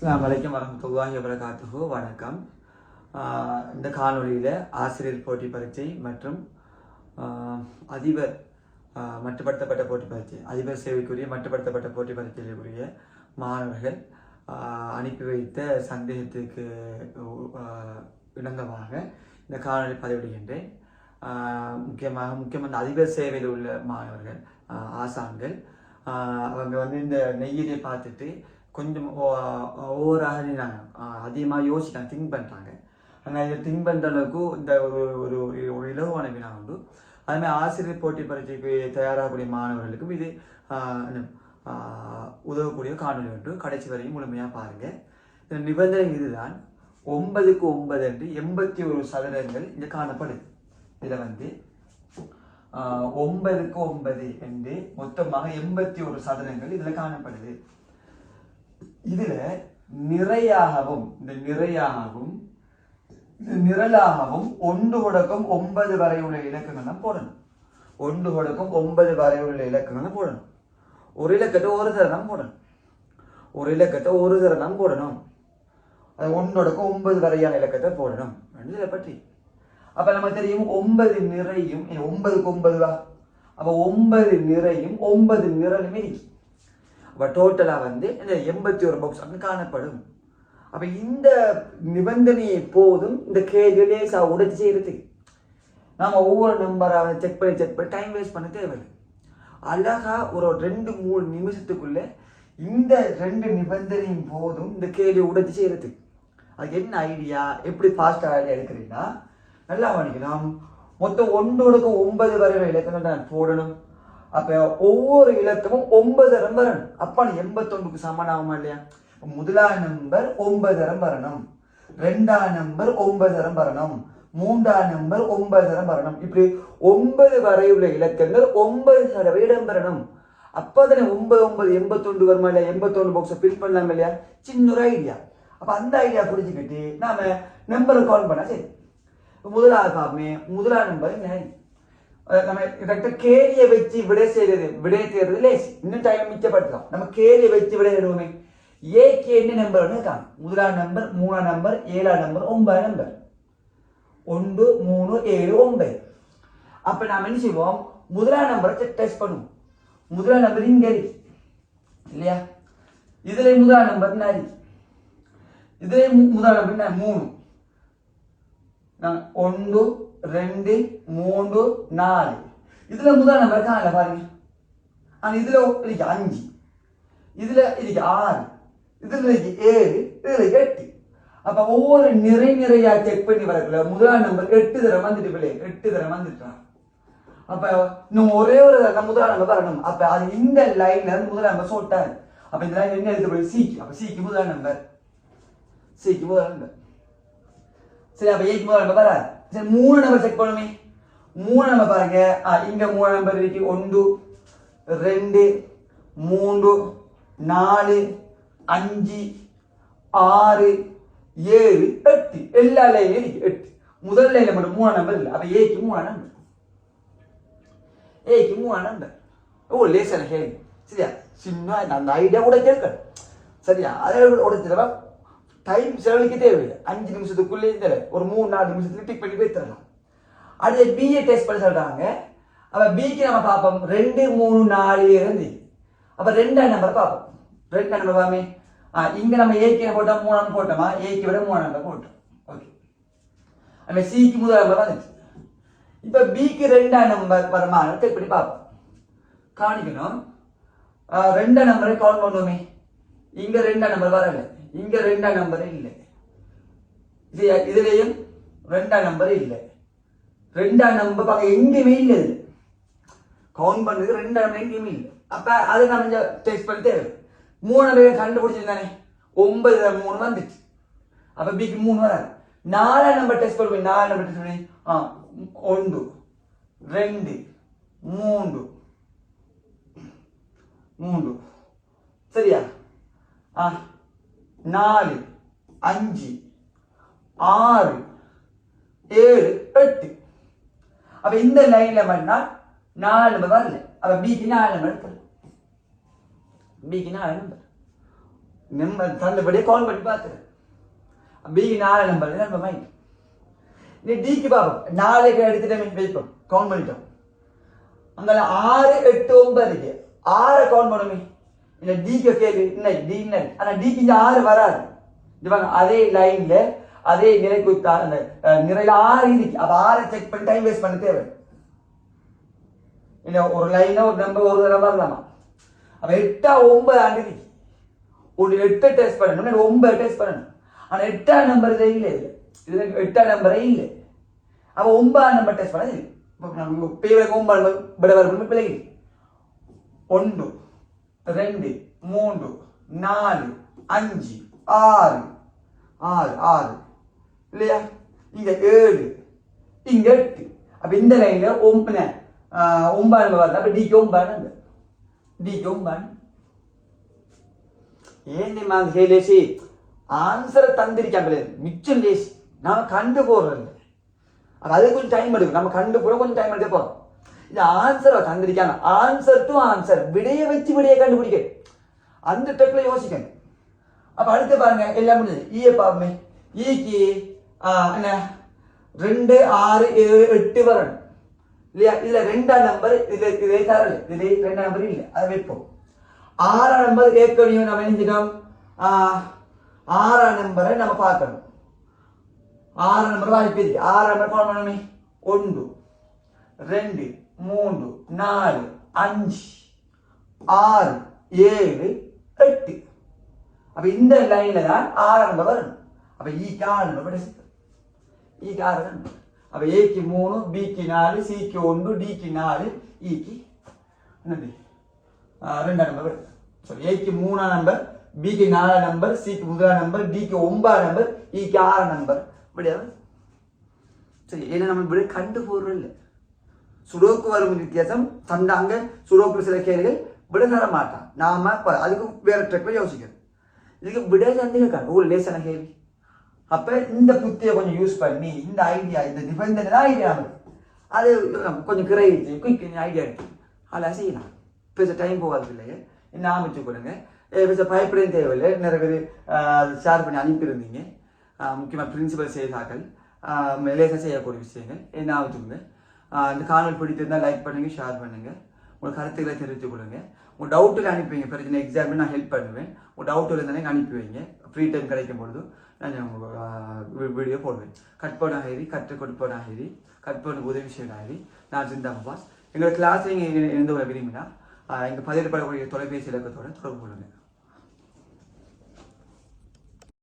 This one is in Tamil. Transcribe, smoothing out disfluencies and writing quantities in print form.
அஸ்ஸலாமு அலைக்கும் வரஹ்மத்துல்லாஹி வபரகாத்துஹு. வணக்கம். இந்த காணொலியில் ஆசிரியர் போட்டி பரீட்சை மற்றும் அதிபர் மட்டுப்படுத்தப்பட்ட போட்டி பரீட்சை, அதிபர் சேவைக்குரிய மட்டுப்படுத்தப்பட்ட போட்டி பரீட்சைக்குரிய மாணவர்கள் அனுப்பி வைத்த சந்தேகத்துக்கு இணங்கமாக இந்த காணொலி பதிவிடுகின்றேன். முக்கியமாக இந்த அதிபர் சேவையில் உள்ள மாணவர்கள், ஆசான்கள், அவங்க இந்த நெய்யிலே பார்த்துட்டு கொஞ்சம் ஓவராக அதிகமாக யோசிக்கிறாங்க, திங்க் பண்ணுறாங்க. ஆனால் இதை திங்க் பண்ணுற அளவுக்கு இந்த ஒரு ஒரு இலகுவான வினா உண்டு. அதுமாதிரி ஆசிரியர் போட்டி பரீட்சைக்கு தயாராகக்கூடிய மாணவர்களுக்கும் இது உதவக்கூடிய காணொலி ஒன்று. கடைசி வரையும் முழுமையாக பாருங்கள். இந்த நிபந்தனை இதுதான். 9க்கு 9 என்று 81 சதுரங்கள் இங்கே காணப்படுது. இதில் 9க்கு 9 என்று மொத்தமாக 81 சதுரங்கள் இதில் காணப்படுது. இதுல நிறையாகவும் நிரலாகவும் 1 தொடக்கம் 9 வரை உள்ள இலக்கங்களை போடணும். 1 தொடக்கம் 9 வரை உள்ள இலக்கங்களை போடணும். ஒரு இலக்கத்தை ஒரு தரம் போடணும். அது 1 தொடக்கம் 9 வரையான இலக்கத்தை போடணும். இதை பற்றி அப்ப நம்ம தெரியும் 9 நிறையும் 9க்கு 9 அப்ப 9 நிறையும் 9 நிரலுமே இருக்கு. அப்போ டோட்டலாக இந்த 81 பாக்ஸ் அப்படின்னு காணப்படும். அப்போ இந்த நிபந்தனையை போதும் இந்த கேள்வி லேசாக உடைச்சி செய்யறதுக்கு. நாம் ஒவ்வொரு நம்பராக செக் பண்ணி டைம் வேஸ்ட் பண்ண தேவையில்லை. அழகா ஒரு 2-3 நிமிஷத்துக்குள்ள இந்த 2 நிபந்தனையும் போதும் இந்த கேள்வி உடைச்சி செய்யறதுக்கு. அதுக்கு என்ன ஐடியா, எப்படி ஃபாஸ்ட்டாக ஐடியா எடுக்கிறீங்கன்னா, நல்லா பண்ணிக்கலாம். மொத்தம் 1-9 வரை இலக்கங்கள் நான் போடணும். அப்ப ஒவ்வொரு இலக்கமும் 9 தரம் வரணும். அப்ப 81க்கு சமனாகுமா இல்லையா? முதலாம் நம்பர் 9 தரம் வரணும், 2ஆம் நம்பர் 9 தரம் வரணும், 3ஆம் நம்பர் 9 தரம் வரணும். இப்படி 9 வரை உள்ள இலக்கங்கள் 9 தடவை இடம் பெறணும். அப்பதானே 9 9 81 வருமா இல்லையா? 81 பாக்ஸை ஃபில் பண்ணலாம் இல்லையா? சின்ன ஒரு ஐடியா. அப்ப அந்த ஐடியா புரிஞ்சுக்கிட்டு நாம நம்பரை கவுண்ட் பண்ணா சரி. முதலாம் நம்பர் என்ன? நம்ம கேரியை வச்சு விடை தேர்றது லேசி. இன்னும் டைம் மிச்சப்படுத்தலாம். நம்ம கேரியை வச்சு விடை தேடுவோமே. ஏக்கு என்ன நம்பர் இருக்காங்க? முதலாம் நம்பர், 3ஆம் நம்பர், 7ஆம் நம்பர், 9ஆம் நம்பர். 1 3 7 9. அப்ப நாம என்ன செய்வோம்? முதலாம் நம்பரை டெஸ்ட் பண்ணுவோம். முதலாம் நம்பர் இங்க இருக்கு இல்லையா? இதுல முதலாம் நம்பர் இருக்கு. இதுல முதலாம் நம்பர் 3. 1 2 3 4. இதுல முதல் நம்பர் காணல பாருங்க. ஆனா இதுல இருக்கு 5, இதுல இருக்கு 6, இதுல இருக்கு 7, இதுல இருக்கு 8. அப்ப ஒவ்வொரு நிறையா செக் பண்ணி வரக்குள்ள முதலாம் நம்பர் 8 தடவை வந்துட்டு 8 தடவை வந்துட்டான். அப்ப இன்னும் ஒரே ஒரு முதலாம் நம்பர் வரணும். அப்ப அது இந்த லைன்ல முதலாம் நம்பர் சொல்லிட்டாரு. அப்ப இந்த லைன் என்ன எழுத போய் சிக்கு. அப்ப சிக்கு முதலாம் நம்பர், சரி. அப்ப ஏக்கு முதலாம் நம்பர் வராது. சரி, 3 நம்பர் செக் பண்ணுமே. 3 நம்பர் பாருங்க. இங்க 3 நம்பர் இருக்கு. 1 2 3 4 5 6 7 8. எல்லா லைன்லயும் இருக்கு 8. முதல் லைன்ல மட்டும் 3 நம்பர் இல்லை. அப்ப ஏக்கு 3 நம்பர். ஓ லேசன கேள்வி. சரியா? சின்ன அந்த ஐடியா கூட கேட்க. சரியா? அதை உடைச்சிடவா டைம் செலவழிக்க தேவையில்லை. 5 நிமிஷத்துக்குள்ளே ஒரு 3-4 நிமிஷத்துல டிக் பண்ணி போயிடலாம். அடுத்து பிஏ டெஸ்ட் பண்ணி சொல்றாங்க. அப்ப பிக்கு நம்ம பார்ப்போம் 2 3 4 இருந்து. அப்ப 2ஆம் நம்பர் பார்ப்போம். 2ஆம் நம்பர் பாமே. இங்க நம்ம ஏக்கு போட்டோம், 3 நம்பர் போட்டோமா? ஏக்கு விட 3 நம்பர் போட்டோம். ஓகே. நம்ம சிக்கு முதல் நம்பர் வந்துச்சு. இப்ப பிக்கு 2ஆம் நம்பர் வருமா செக் பண்ணி பார்ப்போம். காணிக்கணும் 2ஆம் நம்பரை கவுண்ட் பண்ணுவோமே. இங்க 2ஆம் நம்பர் வரல, இங்க 2ஆம் நம்பர் இல்லை. இதுலயும் 2ஆம் நம்பர் இல்லை. 2ஆம் நம்பர் பார்க்க எங்கேயுமே இல்லை. இது கவுண்ட் பண்ணது 2ஆம் நம்பர் எங்கேயுமே இல்லை. அப்ப அதை நம்ம டெஸ்ட் பண்ணி தேவை. 3 நம்பர் கண்டுபிடிச்சிருந்தானே, 9 3 வந்துச்சு. அப்ப பிக்கு 3 வராது. 4ஆம் நம்பர் டெஸ்ட் பண்ணுவேன். 4 நம்பர் டெஸ்ட் பண்ணி 1 2 3 சரியா? 4 5 6 7 8. அப்ப இந்த லைன்ல பண்ணா 4 நம்பர் வரல. அப்ப பிக்கு 4 நம்பர் எடுக்கலாம். நம்பர் தந்தபடியே கால் பண்ணி பார்த்துரு. பிக்கு 4 நம்பர் நம்ம மைண்ட். நீ டிக்கு பார்ப்போம் 4 எடுத்துட்டு வைப்போம் கவுண்ட் பண்ணிட்டோம். அங்கே 6 8 9 இருக்கு. 6 கவுண்ட் பண்ணுமே. இல்லை டிக்கு கேள்வி இல்லை டி இல்லை. ஆனால் டிக்கு இங்கே 6 வராது. இவங்க அதே லைன்ல அதே நிலைக்கு அந்த நிறையில 6 இருக்கு. அப்போ 6 செக் பண்ணி டைம் வேஸ்ட் பண்ண தேவை இல்லை. ஒரு லைனா ஒரு நம்பர் ஒரு தடவை வரலாமா? அப்போ 8 9 ஆண்டு ஒரு 8 டெஸ்ட் பண்ணணும் 9 டெஸ்ட் பண்ணணும். ஆனால் 8ஆம் நம்பர் இல்லை இல்லை இதுல 8ஆம் நம்பரே இல்லை. அப்போ 9ஆம் நம்பர் டெஸ்ட் பண்ண இல்லை. நம்ம பேருக்கு 9 விட வரும் பிள்ளைங்க 1 2 3 4 5 6 6 6 இல்லையா? இங்க 7 இங்க 8. அப்ப இந்த லைன்ல 9 நம்பர் வரல. அப்ப டிக்கு 9 டிக்கு 9 ஏன் அந்த கேலேசி ஆன்சரை தந்திருக்காங்க மிச்சம் லேசி நாம கண்டு போடுறது. அது கொஞ்சம் டைம் எடுக்கும். நம்ம கண்டு போட கொஞ்சம் டைம் எடுக்க போறோம். இந்த ஆன்சரை தந்திருக்காங்க. ஆன்சர் டு ஆன்சர் விடைய வச்சு விடைய கண்டுபிடிக்க அந்த டெக்ல யோசிக்கணும். அப்ப அடுத்து பாருங்க எல்லாம் முடிஞ்சது. ஈய பாருமே ஈக்கு என்ன 2 6 7 8 வரணும் இல்லையா? இதுல 2ஆம் நம்பர் இதே தரல. இதுல 2ஆம் நம்பர் இல்லை. அதை வைப்போம். 6ஆம் நம்பர் ஏற்கனவே நம்ம நினைச்சிட்டோம். 6ஆம் நம்பரை நம்ம பார்க்கணும். 6ஆம் நம்பர் வாய்ப்பு இருக்கு. 6ஆம் நம்பர் கால் பண்ணணுமே 1 2 3 4 5 6 7 8. அப்ப இந்த லைன்ல தான் 6ஆம் நம்பர் வரணும். அப்ப ஈக்கு 6 நம்பர் ஈக்கு 6 நம்பர். அப்ப ஏக்கு 3 பிக்கு 4 சிக்கு 1 டிக்கு 4 ஈக்கு என்னது 2ஆம் நம்பர் வருது. சரி ஏக்கு 3ஆம் நம்பர் பிக்கு 4ஆம் நம்பர் சிக்கு 1ஆம் நம்பர் டிக்கு 9ஆம் நம்பர் ஈக்கு 6ஆம் நம்பர் இப்படியா? சரி ஏன்னா நம்ம இப்படி கண்டு போடுறோம் இல்லை. சுடோக்கு வரும் வித்தியாசம் தந்தாங்க. சுடோக்கு சில கேள்விகள் விட தர மாட்டான். நாம அதுக்கு வேற ட்ரெக்ல யோசிக்கணும். இதுக்கு விட சந்தேகம் ஒரு லேசான கேள்வி. அப்ப இந்த புத்தியை கொஞ்சம் யூஸ் பண்ணி இந்த ஐடியா இந்த நிபந்தனை ஐடியா அது கொஞ்சம் கிரேவிச்சு குயிக் ஐடியா இருக்கு அதெல்லாம் செய்யலாம். பேச டைம் போகாது இல்லையே என்ன ஆரம்பிச்சு கொடுங்க. பேச பயப்படையும் தேவையில்லை. நிறைய பேர் ஷேர் பண்ணி அனுப்பியிருந்தீங்க. முக்கியமாக பிரின்சிபல் செய்தாக்கள் லேசாக செய்யக்கூடிய விஷயங்கள் என்ன ஆகுதுங்க. இந்த காணொலி பிடித்திருந்தால் லைக் பண்ணுங்க, ஷேர் பண்ணுங்க, உங்கள் கருத்துக்களை தெரிவித்து கொடுங்க. உங்கள் டவுட்டில் அனுப்பி வைங்க. பிரச்சனை எக்ஸாம்பிள் நான் ஹெல்ப் பண்ணுவேன். உங்கள் டவுட்டில் இருந்தாலே அனுப்பி வைங்க. ஃப்ரீ டைம் கிடைக்கும் பொழுது நான் வீடியோ போடுவேன். கற்பனாகிரி கற்றுக் கொடுப்பனாகிரி கற்பனுக்கு உதவி செய்யனாகிரி நான் சிந்தாபாஸ். எங்களோட கிளாஸ் நீங்கள் எந்த ஒரு விரும்பினா எங்கள் பதிவுப்படக்கூடிய தொலைபேசி இலக்கத்தோட தொடர்பு கொள்ளுங்க.